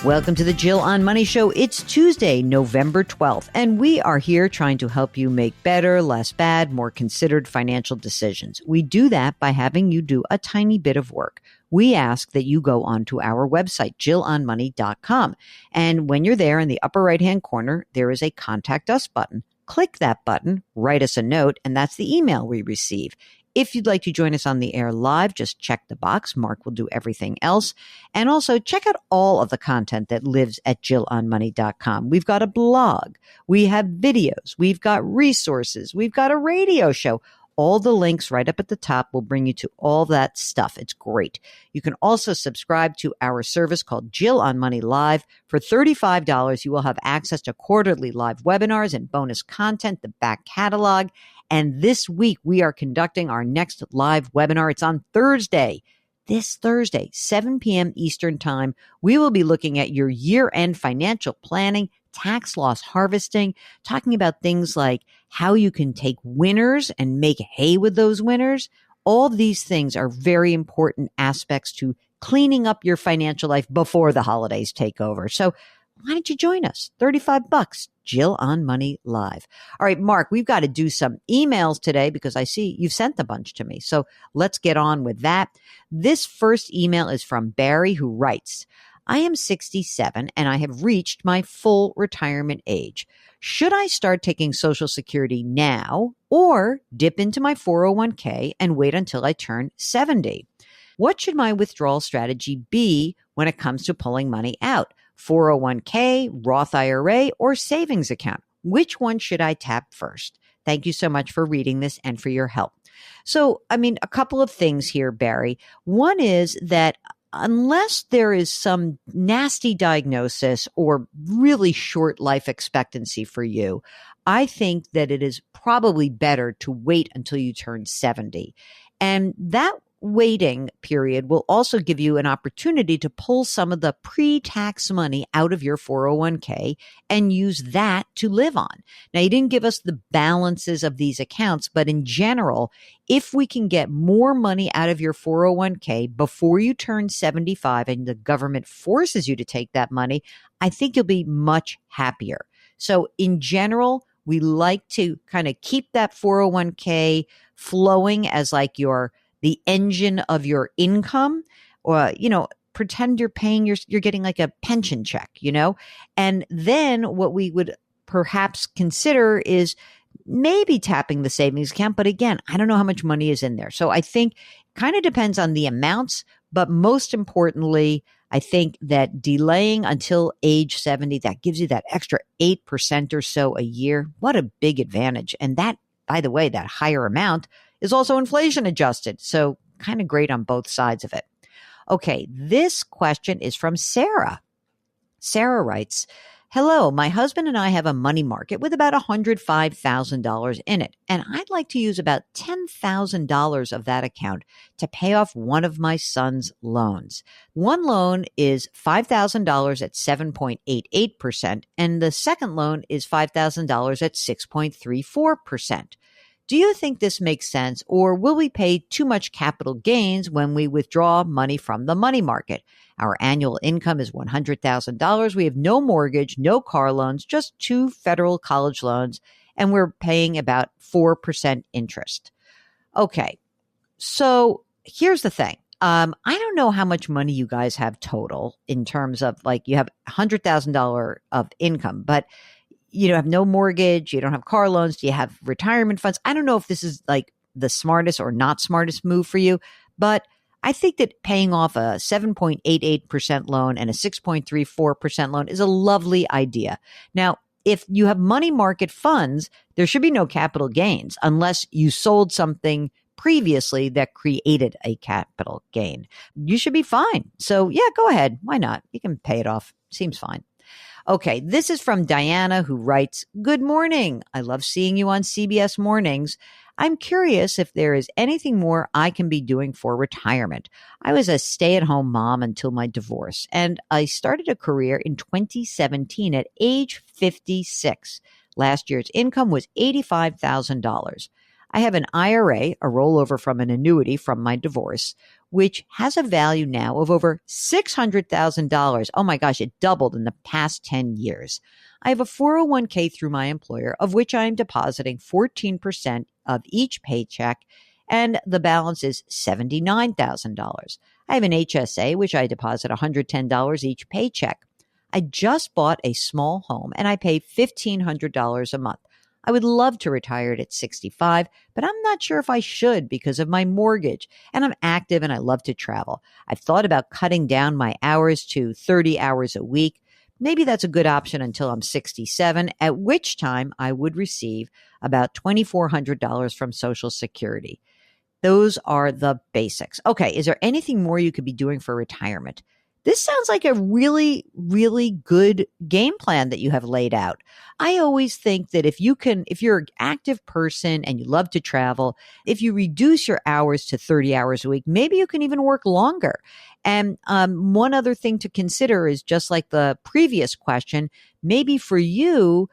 Welcome to the Jill on Money Show. It's Tuesday, November 12th, and we are here trying to help you make better, less bad, more considered financial decisions. We do that by having you do a tiny bit of work. We ask that you go onto our website, jillonmoney.com. And when you're there in the upper right-hand corner, there is a Contact Us button. Click that button, write us a note, and that's the email we receive. If you'd like to join us on the air live, just check the box. Mark will do everything else. And also check out all of the content that lives at jillonmoney.com. We've got a blog. We have videos. We've got resources. We've got a radio show. All the links right up at the top will bring you to all that stuff. It's great. You can also subscribe to our service called Jill on Money Live. For $35, you will have access to quarterly live webinars and bonus content, the back catalog. And this week, we are conducting our next live webinar. It's on Thursday. This Thursday, 7 p.m. Eastern Time, we will be looking at your year-end financial planning, tax loss harvesting, talking about things like how you can take winners and make hay with those winners. All these things are very important aspects to cleaning up your financial life before the holidays take over. So why don't you join us? $35, Jill on Money Live. All right, Mark, we've got to do some emails today because I see you've sent a bunch to me. So let's get on with that. This first email is from Barry, who writes, I am 67 and I have reached my full retirement age. Should I start taking Social Security now or dip into my 401k and wait until I turn 70? What should my withdrawal strategy be when it comes to pulling money out? 401k, Roth IRA, or savings account? Which one should I tap first? Thank you so much for reading this and for your help. So, a couple of things here, Barry. One is that unless there is some nasty diagnosis or really short life expectancy for you, I think that it is probably better to wait until you turn 70. And that waiting period will also give you an opportunity to pull some of the pre-tax money out of your 401k and use that to live on. Now, you didn't give us the balances of these accounts, but in general, if we can get more money out of your 401k before you turn 75 and the government forces you to take that money, I think you'll be much happier. So in general, we like to kind of keep that 401k flowing as like the engine of your income, or, pretend you're getting like a pension check, and then what we would perhaps consider is maybe tapping the savings account. But again, I don't know how much money is in there. So I think kind of depends on the amounts, but most importantly, I think that delaying until age 70, that gives you that extra 8% or so a year. What a big advantage. And that, by the way, that higher amount is also inflation adjusted. So kind of great on both sides of it. Okay, this question is from Sarah. Sarah writes, hello, my husband and I have a money market with about $105,000 in it, and I'd like to use about $10,000 of that account to pay off one of my son's loans. One loan is $5,000 at 7.88%, and the second loan is $5,000 at 6.34%. Do you think this makes sense, or will we pay too much capital gains when we withdraw money from the money market? Our annual income is $100,000. We have no mortgage, no car loans, just 2 federal college loans, and we're paying about 4% interest. Okay, so here's the thing. I don't know how much money you guys have total in terms of like you have $100,000 of income, but you have no mortgage, you don't have car loans, do you have retirement funds? I don't know if this is like the smartest or not smartest move for you, but I think that paying off a 7.88% loan and a 6.34% loan is a lovely idea. Now, if you have money market funds, there should be no capital gains unless you sold something previously that created a capital gain. You should be fine. So yeah, go ahead. Why not? You can pay it off. Seems fine. Okay, this is from Diana, who writes, good morning. I love seeing you on CBS Mornings. I'm curious if there is anything more I can be doing for retirement. I was a stay-at-home mom until my divorce, and I started a career in 2017 at age 56. Last year's income was $85,000. I have an IRA, a rollover from an annuity from my divorce. which has a value now of over $600,000. Oh my gosh, it doubled in the past 10 years. I have a 401k through my employer, of which I am depositing 14% of each paycheck, and the balance is $79,000. I have an HSA, which I deposit $110 each paycheck. I just bought a small home and I pay $1,500 a month. I would love to retire at 65, but I'm not sure if I should because of my mortgage. And I'm active and I love to travel. I've thought about cutting down my hours to 30 hours a week. Maybe that's a good option until I'm 67, at which time I would receive about $2,400 from Social Security. Those are the basics. Okay, is there anything more you could be doing for retirement? This sounds like a really, really good game plan that you have laid out. I always think that if you're an active person and you love to travel, if you reduce your hours to 30 hours a week, maybe you can even work longer. And one other thing to consider is, just like the previous question, maybe for you,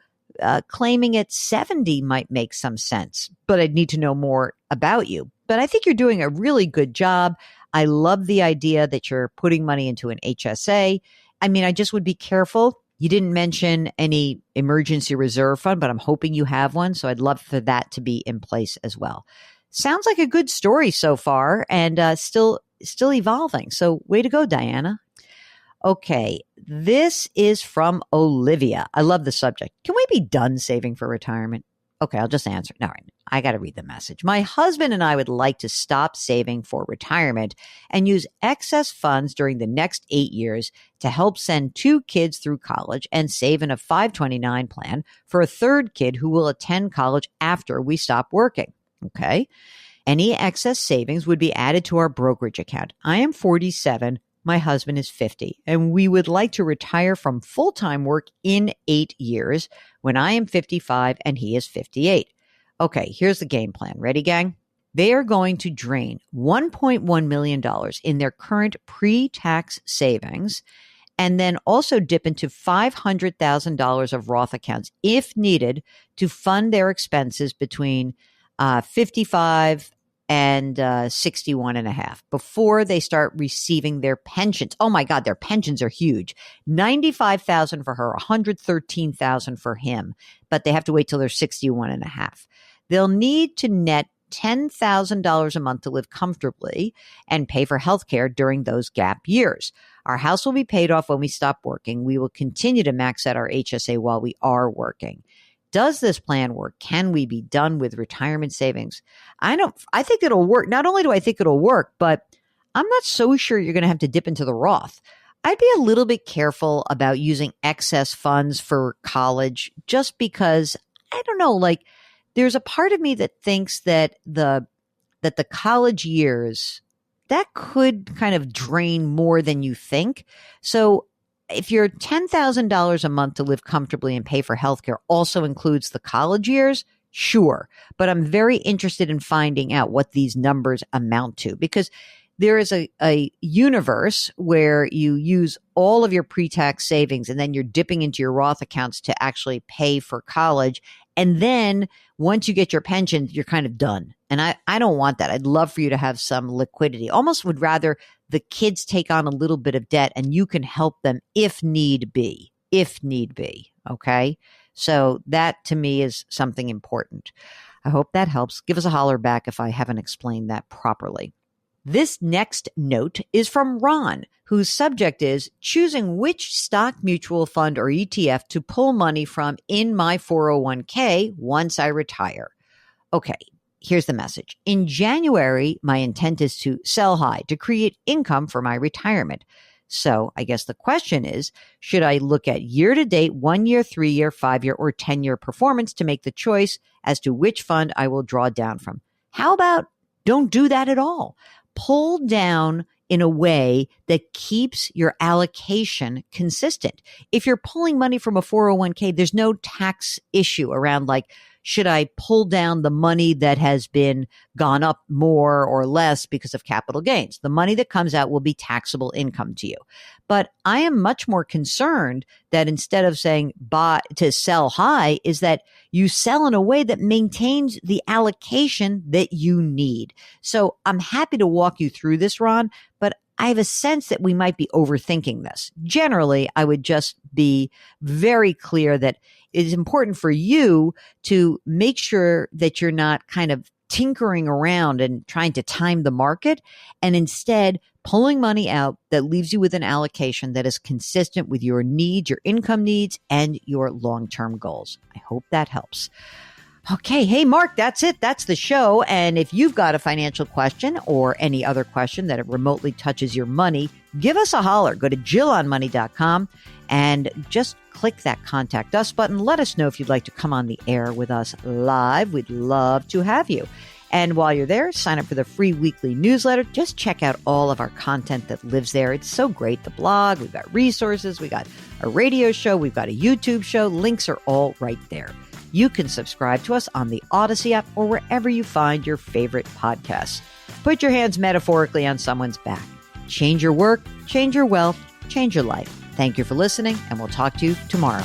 claiming at 70 might make some sense, but I'd need to know more about you. But I think you're doing a really good job. I love the idea that you're putting money into an HSA. I mean, I just would be careful. You didn't mention any emergency reserve fund, but I'm hoping you have one. So I'd love for that to be in place as well. Sounds like a good story so far, and still evolving. So way to go, Diana. Okay, this is from Olivia. I love the subject. Can we be done saving for retirement? Okay, I'll just answer. All right, I got to read the message. My husband and I would like to stop saving for retirement and use excess funds during the next 8 years to help send 2 kids through college and save in a 529 plan for a third kid who will attend college after we stop working. Okay. Any excess savings would be added to our brokerage account. I am 47. My husband is 50, and we would like to retire from full-time work in 8 years when I am 55 and he is 58. Okay, here's the game plan. Ready, gang? They are going to drain $1.1 million in their current pre-tax savings and then also dip into $500,000 of Roth accounts if needed to fund their expenses between 55 and 61 and a half before they start receiving their pensions. Oh my God, their pensions are huge. $95,000 for her, $113,000 for him, but they have to wait till they're 61 and a half. They'll need to net $10,000 a month to live comfortably and pay for healthcare during those gap years. Our house will be paid off when we stop working. We will continue to max out our HSA while we are working. Does this plan work? Can we be done with retirement savings? I think it'll work. Not only do I think it'll work, but I'm not so sure you're going to have to dip into the Roth. I'd be a little bit careful about using excess funds for college just because, I don't know, like there's a part of me that thinks that the college years, that could kind of drain more than you think. So if your $10,000 a month to live comfortably and pay for healthcare also includes the college years, sure. But I'm very interested in finding out what these numbers amount to, because there is a universe where you use all of your pre-tax savings and then you're dipping into your Roth accounts to actually pay for college. And then once you get your pension, you're kind of done. And I don't want that. I'd love for you to have some liquidity. Almost would rather the kids take on a little bit of debt and you can help them if need be. Okay. So that to me is something important. I hope that helps. Give us a holler back if I haven't explained that properly. This next note is from Ron, whose subject is choosing which stock mutual fund or ETF to pull money from in my 401k once I retire. Okay, here's the message. In January, my intent is to sell high to create income for my retirement. So I guess the question is, should I look at year-to-date, 1 year, 3 year, 5 year, or 10 year performance to make the choice as to which fund I will draw down from? How about don't do that at all? Pull down in a way that keeps your allocation consistent. If you're pulling money from a 401k, there's no tax issue around like should I pull down the money that has been gone up more or less because of capital gains? The money that comes out will be taxable income to you. But I am much more concerned that instead of saying buy to sell high, is that you sell in a way that maintains the allocation that you need. So I'm happy to walk you through this, Ron, but I have a sense that we might be overthinking this. Generally, I would just be very clear that it is important for you to make sure that you're not kind of tinkering around and trying to time the market, and instead pulling money out that leaves you with an allocation that is consistent with your needs, your income needs, and your long-term goals. I hope that helps. Okay. Hey, Mark, that's it. That's the show. And if you've got a financial question or any other question that remotely touches your money, give us a holler. Go to JillOnMoney.com and just click that Contact Us button. Let us know if you'd like to come on the air with us live. We'd love to have you. And while you're there, sign up for the free weekly newsletter. Just check out all of our content that lives there. It's so great. The blog, we've got resources, we got a radio show, we've got a YouTube show. Links are all right there. You can subscribe to us on the Odyssey app or wherever you find your favorite podcasts. Put your hands metaphorically on someone's back. Change your work, change your wealth, change your life. Thank you for listening, and we'll talk to you tomorrow.